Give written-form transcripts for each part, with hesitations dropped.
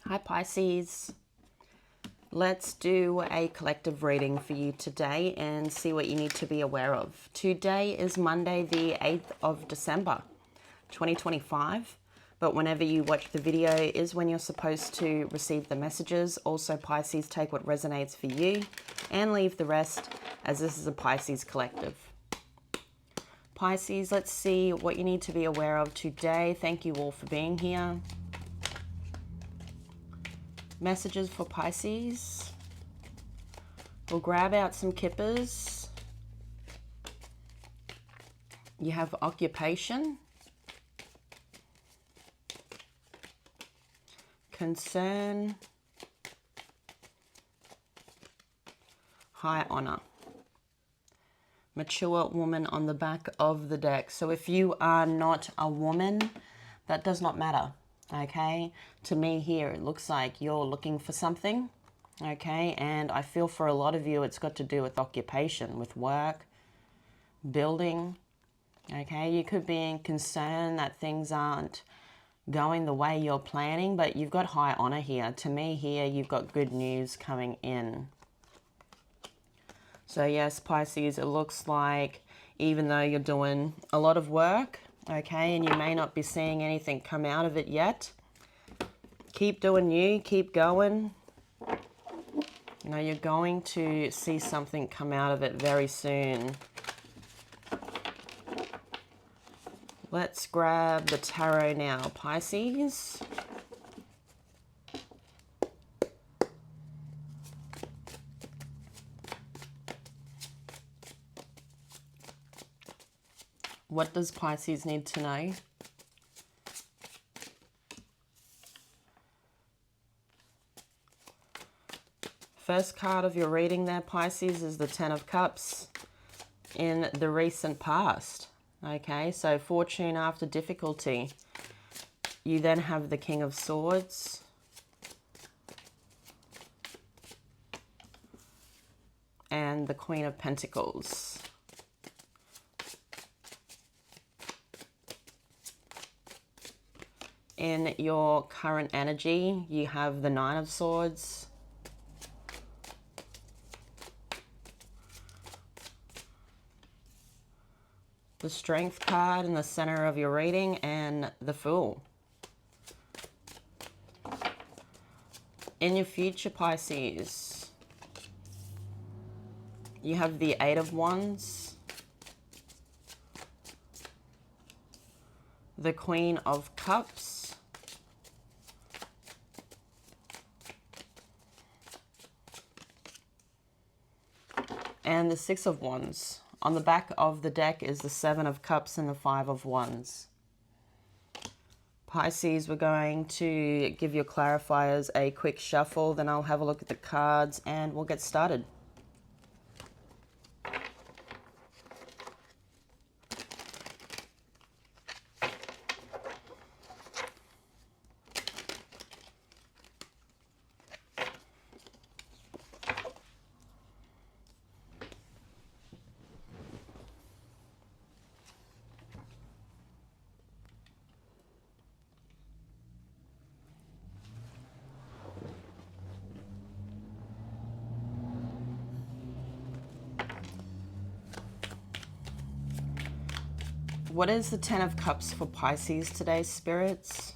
Hi Pisces, let's do a collective reading for you today and see what you need to be aware of. Today is Monday the 8th of December 2025, but whenever you watch the video is when you're supposed to receive the messages. Also Pisces, take what resonates for you and leave the rest, as this is a Pisces collective. Pisces, let's see what you need to be aware of today. Thank you all for being here. Messages for Pisces. We'll grab out some kippers. You have occupation, concern, high honor. Mature woman on the back of the deck. So if you are not a woman, that does not matter. Okay, to me here it looks like you're looking for something, okay, and I feel for a lot of you it's got to do with occupation, with work, building, okay. You could be concerned that things aren't going the way you're planning, but you've got high honor here. To me here you've got good news coming in. So yes, Pisces, it looks like even though you're doing a lot of work, okay, and you may not be seeing anything come out of it yet, keep doing you, keep going. You know, you're going to see something come out of it very soon. Let's grab the tarot now, Pisces. What does Pisces need to know? First card of your reading there, Pisces, is the Ten of Cups in the recent past. Okay, so fortune after difficulty. You then have the King of Swords. And the Queen of Pentacles. In your current energy, you have the Nine of Swords. The Strength card in the center of your reading, and the Fool. In your future, Pisces, you have the Eight of Wands, the Queen of Cups, and the Six of Wands. On the back of the deck is the Seven of Cups and the Five of Wands. Pisces, we're going to give your clarifiers a quick shuffle, then I'll have a look at the cards and we'll get started. What is the Ten of Cups for Pisces today, spirits?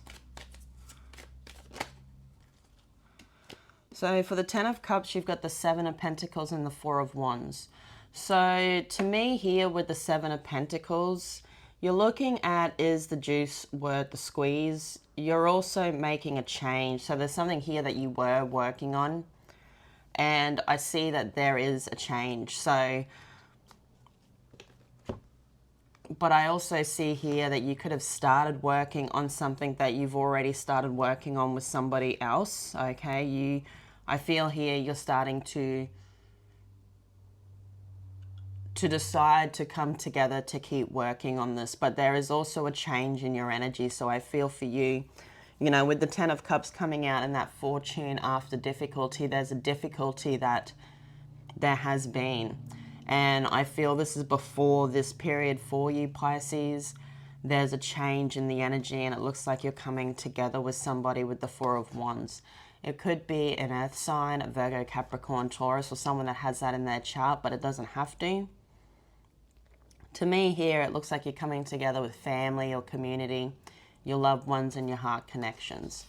So for the Ten of Cups, you've got the Seven of Pentacles and the Four of Wands. So to me here with the Seven of Pentacles, you're looking at, is the juice worth the squeeze? You're also making a change. So there's something here that you were working on, and I see that there is a change. So, but I also see here that you could have started working on something that you've already started working on with somebody else, okay? I feel here you're starting to decide to come together to keep working on this, but there is also a change in your energy. So I feel for you, you know, with the Ten of Cups coming out and that fortune after difficulty, there's a difficulty that there has been. And I feel this is before this period for you, Pisces, there's a change in the energy, and it looks like you're coming together with somebody with the Four of Wands. It could be an earth sign, Virgo, Capricorn, Taurus, or someone that has that in their chart, but it doesn't have to. To me here, it looks like you're coming together with family or community, your loved ones and your heart connections.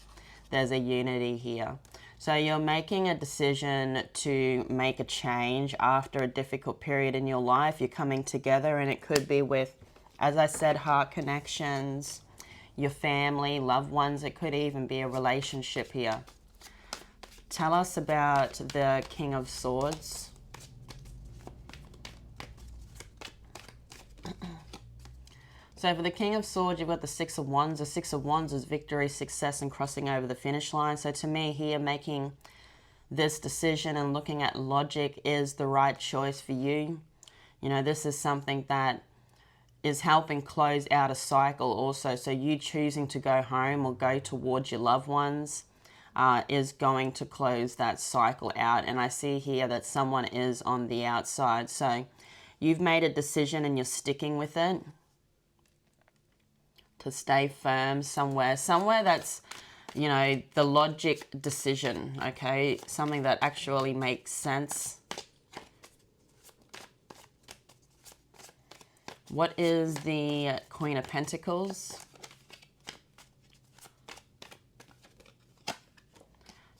There's a unity here. So you're making a decision to make a change after a difficult period in your life. You're coming together, and it could be with, as I said, heart connections, your family, loved ones. It could even be a relationship here. Tell us about the King of Swords. So for the King of Swords, you've got the Six of Wands. The Six of Wands is victory, success, and crossing over the finish line. So to me here, making this decision and looking at logic is the right choice for you. You know, this is something that is helping close out a cycle also. So you choosing to go home or go towards your loved ones is going to close that cycle out. And I see here that someone is on the outside. So you've made a decision and you're sticking with it. To stay firm somewhere that's, you know, the logic decision, okay? Something that actually makes sense. What is the Queen of Pentacles?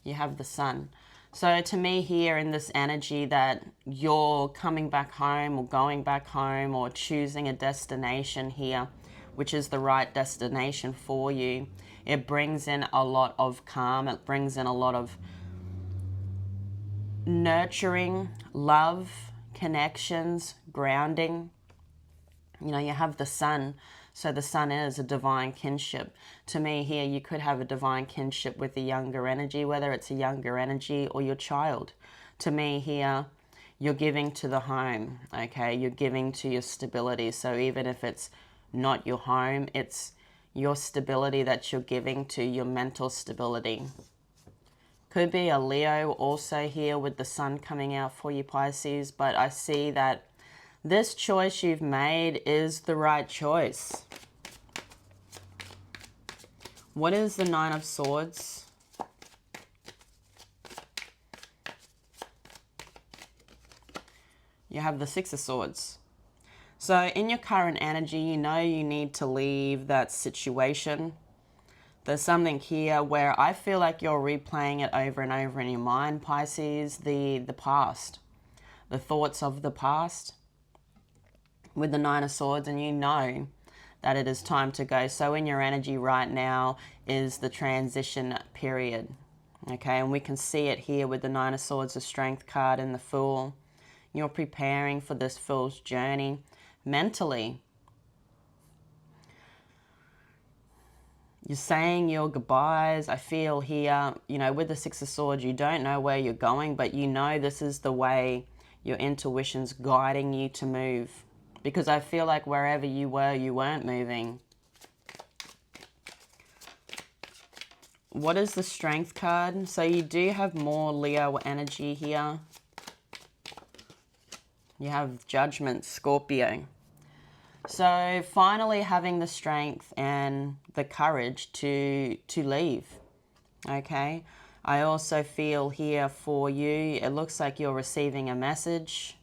You have the Sun. So to me here in this energy that you're coming back home or going back home or choosing a destination here, which is the right destination for you, it brings in a lot of calm. It brings in a lot of nurturing, love, connections, grounding. You know, you have the Sun. So the Sun is a divine kinship. To me here, you could have a divine kinship with a younger energy, whether it's a younger energy or your child. To me here, you're giving to the home, okay? You're giving to your stability. So even if it's not your home, it's your stability that you're giving to, your mental stability. Could be a Leo also here with the Sun coming out for you, Pisces, but I see that this choice you've made is the right choice. What is the Nine of Swords? You have the Six of Swords. So in your current energy, you know you need to leave that situation. There's something here where I feel like you're replaying it over and over in your mind, Pisces, the past, the thoughts of the past with the Nine of Swords, and you know that it is time to go. So in your energy right now is the transition period, okay? And we can see it here with the Nine of Swords, the Strength card, and the Fool. You're preparing for this Fool's journey mentally. You're saying your goodbyes. I feel here, you know, with the Six of Swords, you don't know where you're going, but you know this is the way your intuition's guiding you to move. Because I feel like wherever you were, you weren't moving. What is the Strength card? So you do have more Leo energy here. You have Judgment, Scorpio. So finally having the strength and the courage to leave, okay? I also feel here for you, it looks like you're receiving a message.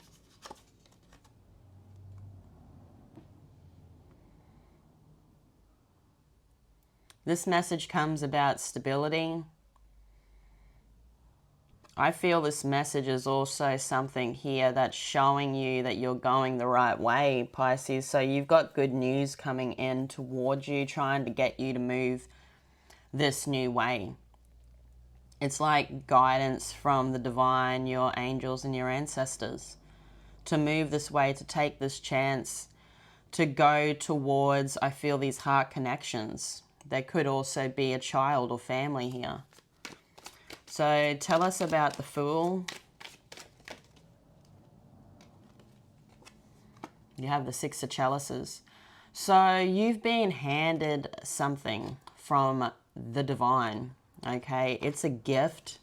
This message comes about stability. I feel this message is also something here that's showing you that you're going the right way, Pisces. So you've got good news coming in towards you, trying to get you to move this new way. It's like guidance from the divine, your angels and your ancestors, to move this way, to take this chance, to go towards, I feel, these heart connections. There could also be a child or family here. So tell us about the Fool. You have the Six of Chalices. So you've been handed something from the divine, okay? It's a gift.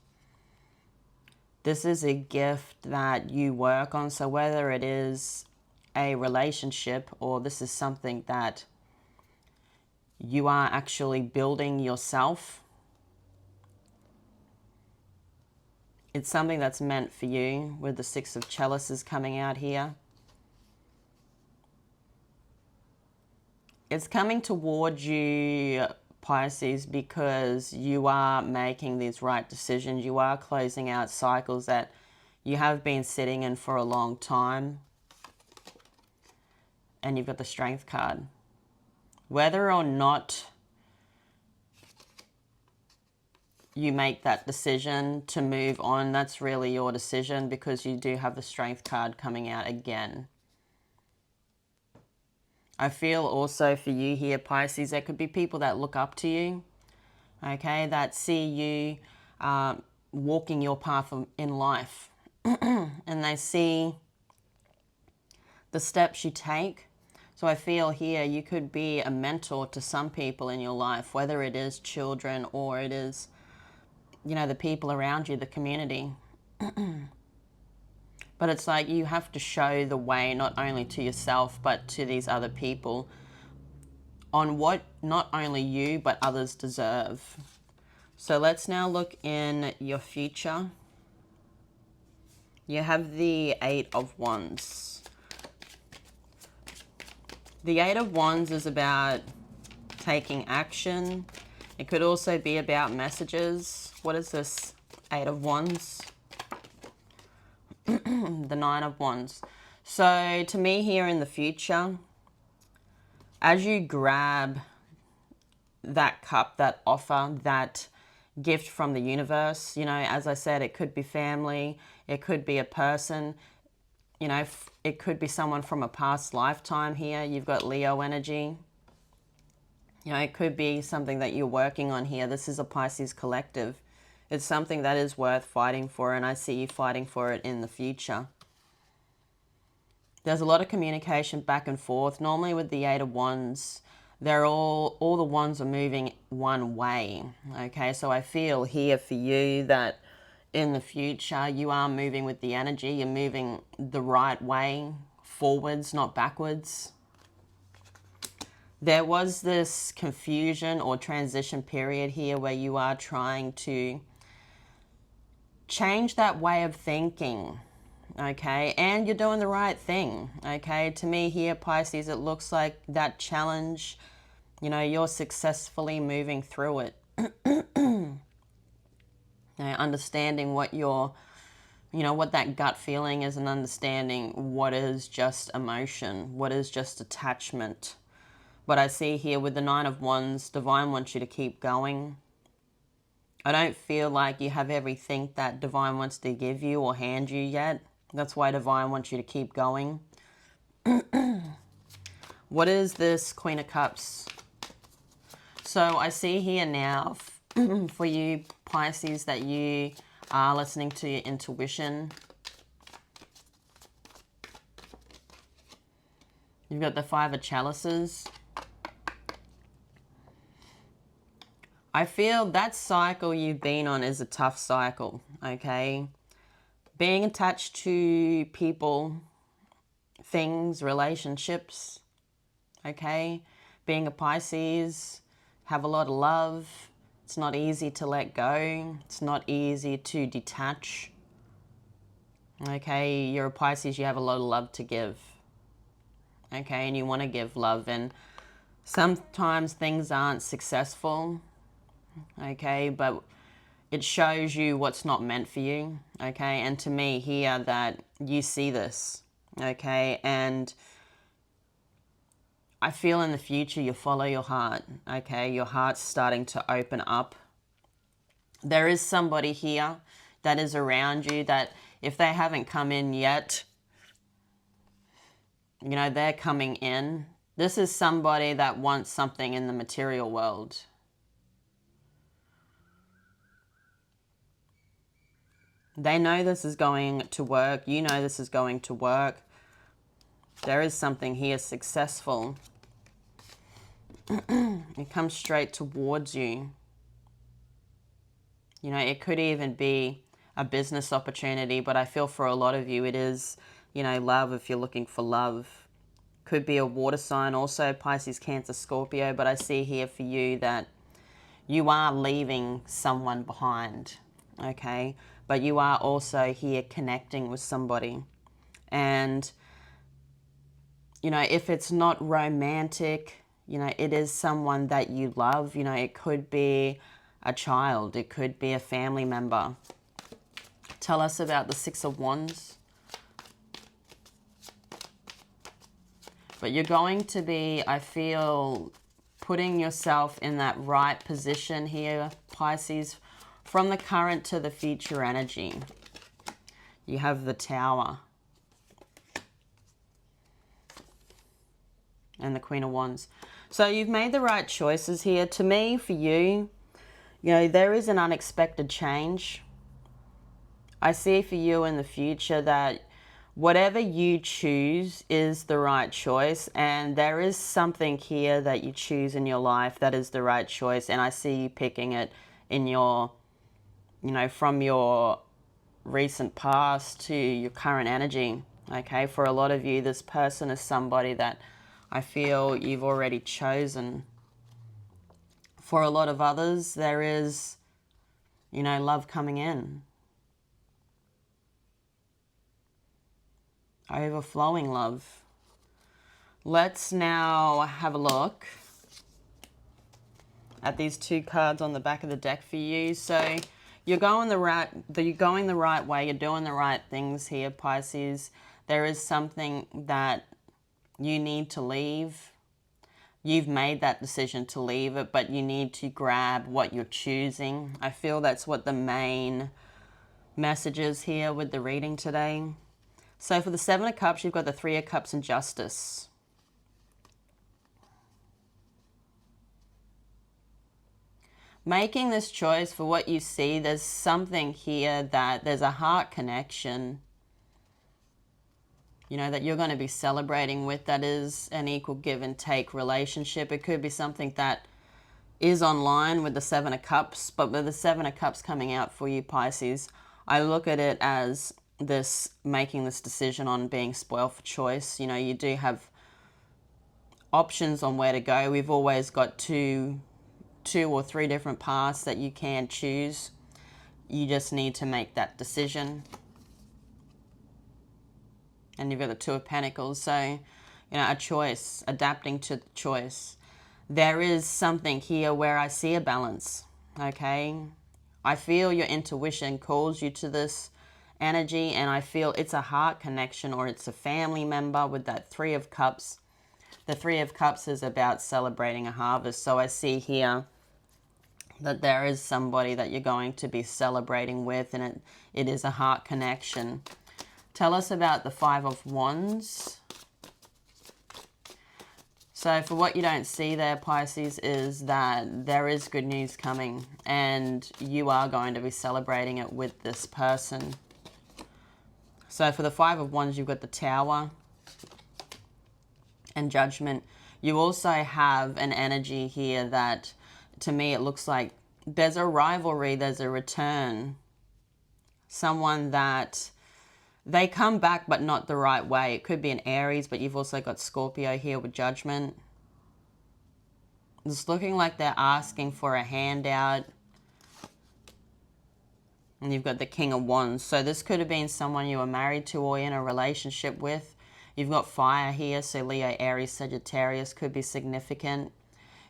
This is a gift that you work on. So whether it is a relationship or this is something that you are actually building yourself. It's something that's meant for you, with the Six of Chalices coming out here. It's coming towards you, Pisces, because you are making these right decisions. You are closing out cycles that you have been sitting in for a long time. And you've got the Strength card. Whether or not you make that decision to move on, that's really your decision, because you do have the Strength card coming out again. I feel also for you here, Pisces, there could be people that look up to you, okay, that see you walking your path in life. And they see the steps you take. So I feel here you could be a mentor to some people in your life, whether it is children or it is, you know, the people around you, the community. But it's like you have to show the way, not only to yourself, but to these other people, on what not only you, but others deserve. So let's now look in your future. You have the Eight of Wands. The Eight of Wands is about taking action. It could also be about messages. What is this Eight of Wands? The Nine of Wands. So to me here in the future, as you grab that cup, that offer, that gift from the universe, you know, as I said, it could be family, it could be a person, you know, it could be someone from a past lifetime here. You've got Leo energy. You know, it could be something that you're working on here. This is a Pisces collective. It's something that is worth fighting for, and I see you fighting for it in the future. There's a lot of communication back and forth. Normally with the Eight of Wands, they're all the wands are moving one way. Okay, so I feel here for you that in the future you are moving with the energy. You're moving the right way, forwards, not backwards. There was this confusion or transition period here where you are trying to change that way of thinking, okay? And you're doing the right thing, okay? To me here, Pisces, it looks like that challenge, you know, you're successfully moving through it. Now, understanding what your, you know, what that gut feeling is, and understanding what is just emotion, what is just attachment. But I see here with the Nine of Wands, Divine wants you to keep going. I don't feel like you have everything that Divine wants to give you or hand you yet. That's why Divine wants you to keep going. What is this Queen of Cups? So I see here now for you, Pisces, that you are listening to your intuition. You've got the Five of Chalices. I feel that cycle you've been on is a tough cycle, okay? Being attached to people, things, relationships, okay? Being a Pisces, have a lot of love. It's not easy to let go. It's not easy to detach. Okay, you're a Pisces, you have a lot of love to give. Okay, and you want to give love, and sometimes things aren't successful. Okay, but it shows you what's not meant for you. Okay, and to me here that you see this. Okay, and I feel in the future you follow your heart. Okay, your heart's starting to open up. There is somebody here that is around you that if they haven't come in yet, you know, they're coming in. This is somebody that wants something in the material world. They know this is going to work. You know this is going to work. There is something here successful. It comes straight towards you. You know, it could even be a business opportunity, but I feel for a lot of you it is, you know, love if you're looking for love. Could be a water sign also, Pisces, Cancer, Scorpio. But I see here for you that you are leaving someone behind, okay? But you are also here connecting with somebody. And, you know, if it's not romantic, you know, it is someone that you love. You know, it could be a child. It could be a family member. Tell us about the Six of Wands. But you're going to be, I feel, putting yourself in that right position here, Pisces, from the current to the future energy. You have the Tower and the Queen of Wands. So you've made the right choices here. To me, for you, you know, there is an unexpected change. I see for you in the future that whatever you choose is the right choice, and there is something here that you choose in your life that is the right choice, and I see you picking it in your, you know, from your recent past to your current energy, okay? For a lot of you, this person is somebody that I feel you've already chosen. For a lot of others, there is, you know, love coming in. Overflowing love. Let's now have a look at these two cards on the back of the deck for you. So you're going the right way. You're doing the right things here, Pisces. There is something that you need to leave. You've made that decision to leave it, but you need to grab what you're choosing. I feel that's what the main message is here with the reading today. So for the Seven of Cups, you've got the Three of Cups and Justice. Making this choice for what you see, there's something here that there's a heart connection, you know, that you're going to be celebrating with, that is an equal give and take relationship. It could be something that is online with the Seven of Cups, but with the Seven of Cups coming out for you, Pisces, I look at it as this, making this decision on being spoiled for choice. You know, you do have options on where to go. We've always got two or three different paths that you can choose. You just need to make that decision. And you've got the Two of Pentacles. So, you know, a choice, adapting to the choice. There is something here where I see a balance, okay? I feel your intuition calls you to this energy, and I feel it's a heart connection or it's a family member with that Three of Cups. The Three of Cups is about celebrating a harvest. So I see here that there is somebody that you're going to be celebrating with, and it is a heart connection. Tell us about the Five of Wands. So for what you don't see there, Pisces, is that there is good news coming, and you are going to be celebrating it with this person. So for the Five of Wands, you've got the Tower and Judgment. You also have an energy here that, to me, it looks like there's a rivalry, there's a return. Someone that they come back, but not the right way. It could be an Aries, but you've also got Scorpio here with Judgment. It's looking like they're asking for a handout. And you've got the King of Wands. So this could have been someone you were married to or in a relationship with. You've got fire here, so Leo, Aries, Sagittarius could be significant.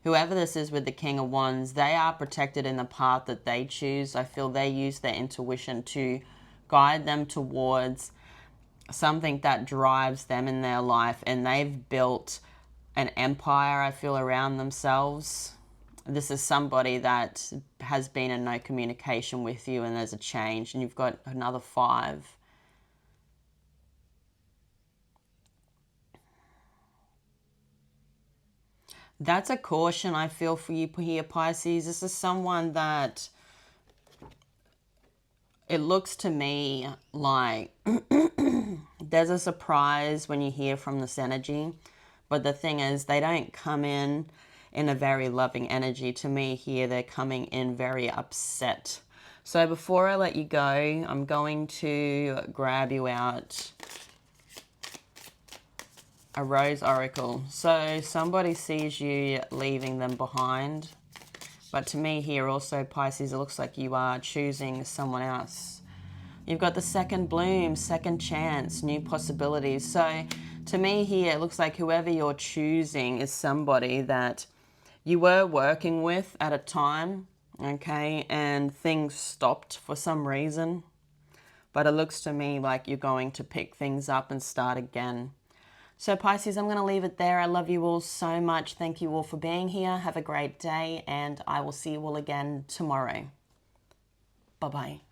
Whoever this is with the King of Wands, they are protected in the path that they choose. I feel they use their intuition to guide them towards something that drives them in their life, and they've built an empire, I feel, around themselves. This is somebody that has been in no communication with you, and there's a change, and you've got another Five. That's a caution I feel for you here, Pisces. This is someone that it looks to me like there's a surprise when you hear from this energy. But the thing is, they don't come in a very loving energy. To me here, they're coming in very upset. So before I let you go, I'm going to grab you out A Rose Oracle. So somebody sees you leaving them behind. But to me here also, Pisces, it looks like you are choosing someone else. You've got the second bloom, second chance, new possibilities. So to me here, it looks like whoever you're choosing is somebody that you were working with at a time, okay, and things stopped for some reason. But it looks to me like you're going to pick things up and start again. So Pisces, I'm going to leave it there. I love you all so much. Thank you all for being here. Have a great day, and I will see you all again tomorrow. Bye-bye.